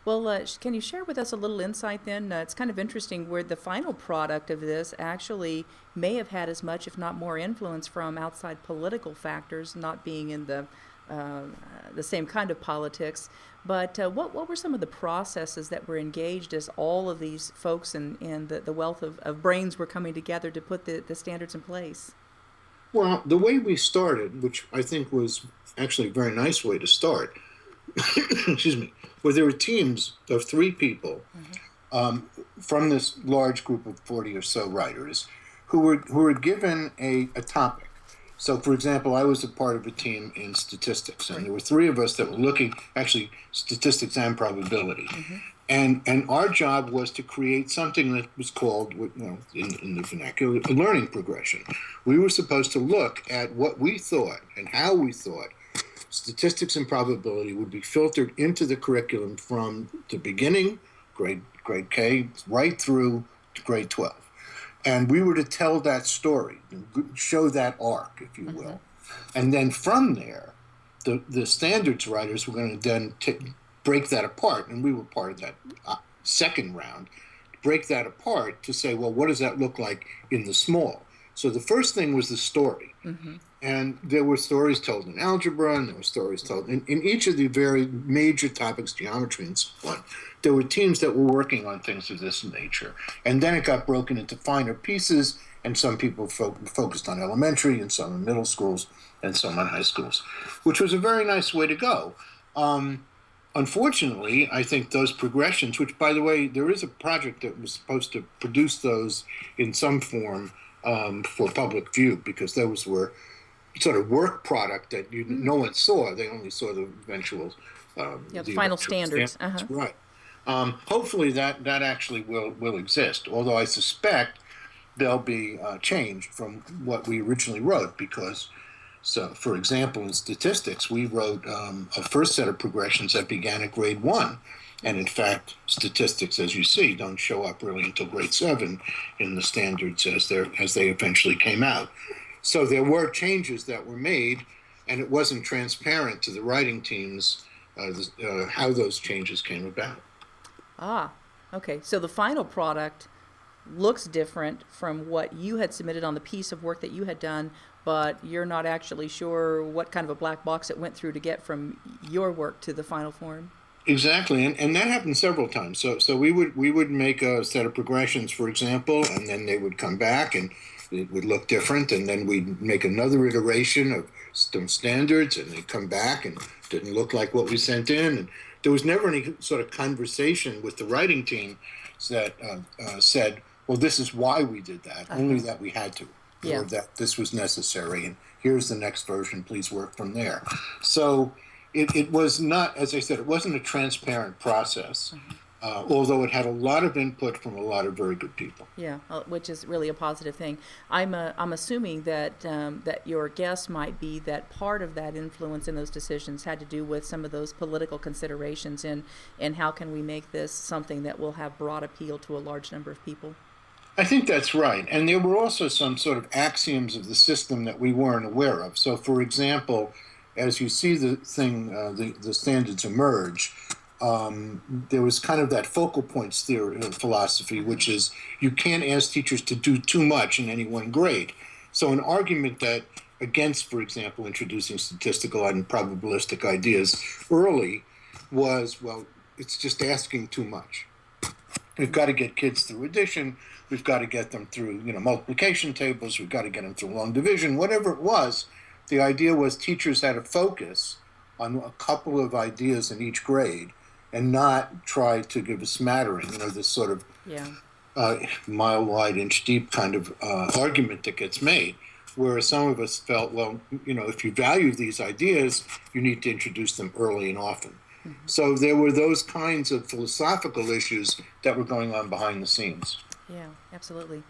Well, can you share with us a little insight then? It's kind of interesting where the final product of this actually may have had as much, if not more, influence from outside political factors, not being in uh, the same kind of politics. But what were some of the processes that were engaged as all of these folks and the wealth of brains were coming together to put the standards in place? Well, the way we started, which I think was actually a very nice way to start, excuse me, where there were teams of three people um, from this large group of 40 or so writers who were given a topic. So, for example, I was a part of a team in statistics, and Right. there were three of us that were looking actually statistics and probability. Mm-hmm. And our job was to create something that was called, in the vernacular, a learning progression. We were supposed to look at what we thought and how we thought statistics and probability would be filtered into the curriculum from the beginning, grade K, right through to grade 12. And we were to tell that story, show that arc, if you Mm-hmm. will. And then from there, the standards writers were going to then break that apart. And we were part of that second round, break that apart to say, well, what does that look like in the small? So the first thing was the story. Mm-hmm. And there were stories told in algebra, and there were stories told in each of the very major topics, geometry and so on. There were teams that were working on things of this nature. And then it got broken into finer pieces, and some people focused on elementary, and some in middle schools, and some on high schools, which was a very nice way to go. Um, Unfortunately, I think those progressions, which, by the way, there is a project that was supposed to produce those in some form for public view, because those were sort of work product that no one saw. They only saw Yeah, the the final eventual standards. standards. Uh-huh. Right. Hopefully that actually will exist. Although I suspect they'll be changed from what we originally wrote because. So, for example, in statistics, we wrote a first set of progressions that began at grade one. And in fact, statistics, as you see, don't show up really until grade seven in the standards as they eventually came out. So there were changes that were made, and it wasn't transparent to the writing teams how those changes came about. Ah, okay. So the final product looks different from what you had submitted on the piece of work that you had done, but you're not actually sure what kind of a black box it went through to get from your work to the final form. Exactly, and that happened several times. So we would make a set of progressions, for example, and then they would come back and it would look different, and then we'd make another iteration of some standards, and they'd come back and it didn't look like what we sent in, and there was never any sort of conversation with the writing team that said, "Well, this is why we did that. Uh Only huh. that we had to, or Yeah. that this was necessary, and here's the next version. Please work from there." So it was not, as I said, it wasn't a transparent process, Uh-huh. although it had a lot of input from a lot of very good people. Yeah, which is really a positive thing. I'm assuming that your guess might be that part of that influence in those decisions had to do with some of those political considerations and how can we make this something that will have broad appeal to a large number of people. I think that's right. And there were also some sort of axioms of the system that we weren't aware of. So, for example, as you see the standards emerge, there was kind of that focal points theory philosophy, Uh-huh. which is you can't ask teachers to do too much in any one grade. So, an argument that against, for example, introducing statistical and probabilistic ideas early was, well, it's just asking too much. We've got to get kids through addition. We've got to get them through, multiplication tables. We've got to get them through long division, whatever it was. The idea was teachers had to focus on a couple of ideas in each grade and not try to give a smattering, this sort of Yeah. mile wide, inch deep kind of argument that gets made. Whereas some of us felt, well, if you value these ideas, you need to introduce them early and often. Mm-hmm. So there were those kinds of philosophical issues that were going on behind the scenes. Yeah, absolutely.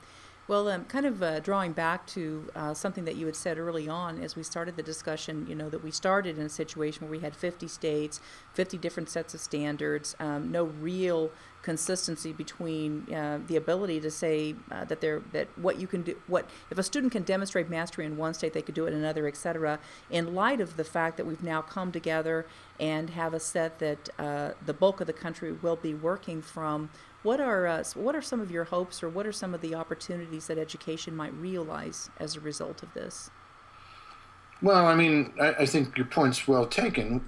Well, kind of drawing back to something that you had said early on as we started the discussion, that we started in a situation where we had 50 states, 50 different sets of standards, no real consistency between the ability to say that what you can do, what if a student can demonstrate mastery in one state, they could do it in another, etc. In light of the fact that we've now come together and have a set that the bulk of the country will be working from, what are some of your hopes, or what are some of the opportunities that education might realize as a result of this? Well, I mean, I think your point's well taken.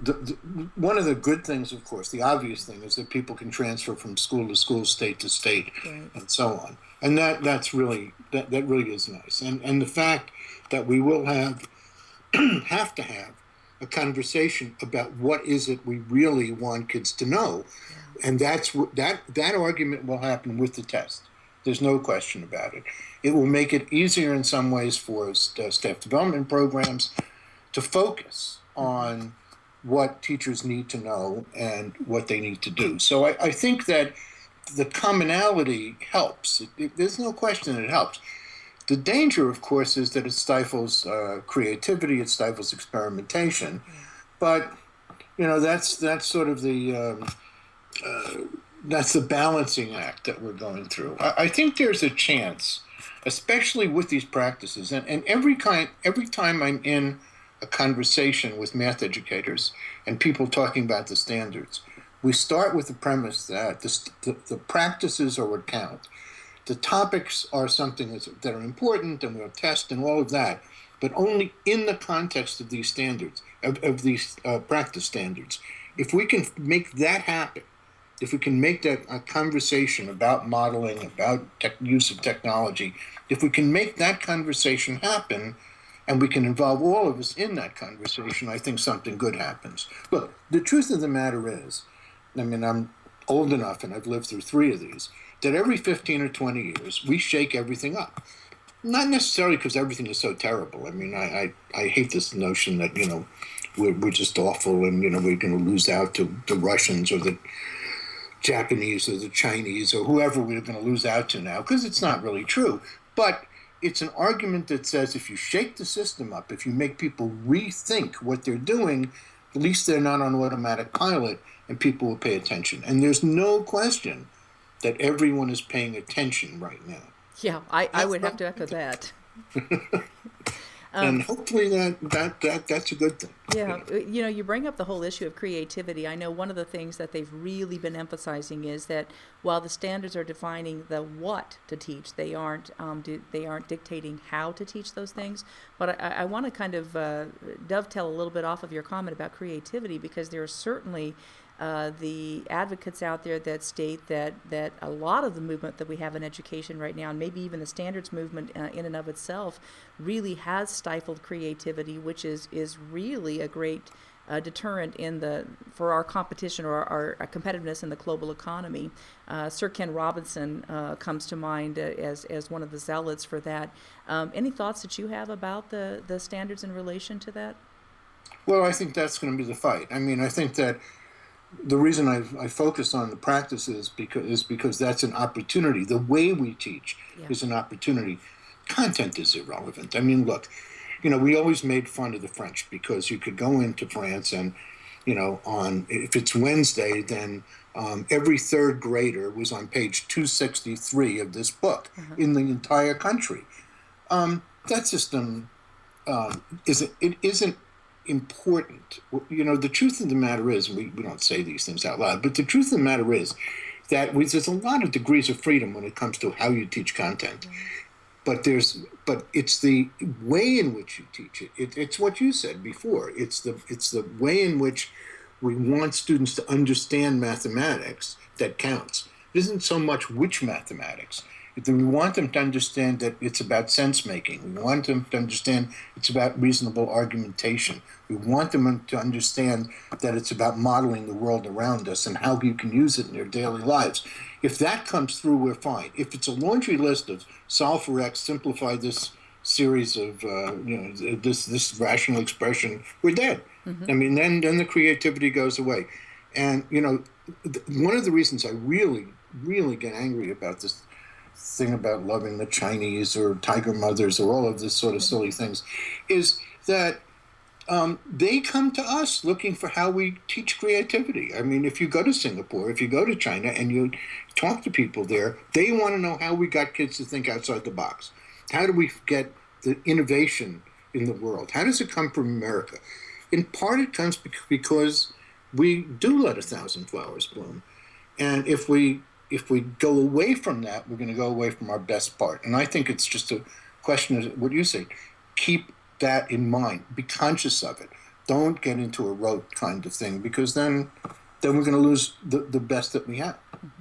One of the good things, of course, the obvious thing, is that people can transfer from school to school, state to state, Right. and so on. And that's really that really is nice. And the fact that we will have to have a conversation about what is it we really want kids to know, and that argument will happen with the test. There's no question about it. It will make it easier in some ways for staff development programs to focus on what teachers need to know and what they need to do. So I think that the commonality helps. There's no question it helps. The danger, of course, is that it stifles creativity, it stifles experimentation. But that's sort of that's the balancing act that we're going through. I think there's a chance, especially with these practices, and every time I'm in a conversation with math educators and people talking about the standards, we start with the premise that the practices are what count. The topics are something that are important, and we'll test and all of that, but only in the context of these standards, of these practice standards. If we can make that happen, if we can make that a conversation about modeling, about use of technology, if we can make that conversation happen, and we can involve all of us in that conversation, I think something good happens. Look, the truth of the matter is, I mean, I'm old enough, and I've lived through 3 of these, that every 15 or 20 years, we shake everything up. Not necessarily because everything is so terrible. I mean, I hate this notion that, we're just awful, and, we're going to lose out to the Russians or the Japanese or the Chinese or whoever we're going to lose out to now, because it's not really true. But it's an argument that says if you shake the system up, if you make people rethink what they're doing, at least they're not on automatic pilot, and people will pay attention. And there's no question that everyone is paying attention right now. Yeah, I would have to echo that. And hopefully that's a good thing. Yeah, you bring up the whole issue of creativity. I know one of the things that they've really been emphasizing is that while the standards are defining the what to teach, they aren't dictating how to teach those things. But I want to kind of dovetail a little bit off of your comment about creativity, because there are certainly the advocates out there that state that a lot of the movement that we have in education right now, and maybe even the standards movement in and of itself, really has stifled creativity, which is really a great deterrent for our competition, or our competitiveness in the global economy. Sir Ken Robinson comes to mind as one of the zealots for that. Any thoughts that you have about the standards in relation to that? Well, I think that's going to be the fight. I mean, I think that the reason I focus on the practice is because that's an opportunity. The way we teach is an opportunity. Content is irrelevant. I mean, look, we always made fun of the French because you could go into France and, if it's Wednesday, then every third grader was on page 263 of this book in the entire country. That system isn't important. The truth of the matter is, we don't say these things out loud, but the truth of the matter is that there's a lot of degrees of freedom when it comes to how you teach content. But it's the way in which you teach it. It's what you said before. It's the way in which we want students to understand mathematics that counts. It isn't so much which mathematics. We want them to understand that it's about sense making. We want them to understand it's about reasonable argumentation. We want them to understand that it's about modeling the world around us and how you can use it in their daily lives. If that comes through, we're fine. If it's a laundry list of solve for X, simplify this series of this rational expression, we're dead. I mean, then the creativity goes away. And one of the reasons I really, really get angry about this thing about loving the Chinese or tiger mothers or all of this sort of silly things is that They come to us looking for how we teach creativity. I mean, if you go to Singapore, if you go to China and you talk to people there, they want to know how we got kids to think outside the box. How do we get the innovation in the world? How does it come from America? In part, it comes because we do let a thousand flowers bloom. And if we go away from that, we're going to go away from our best part. And I think it's just a question of what you say. Keep that in mind. Be conscious of it. Don't get into a rote kind of thing because then we're going to lose the best that we have.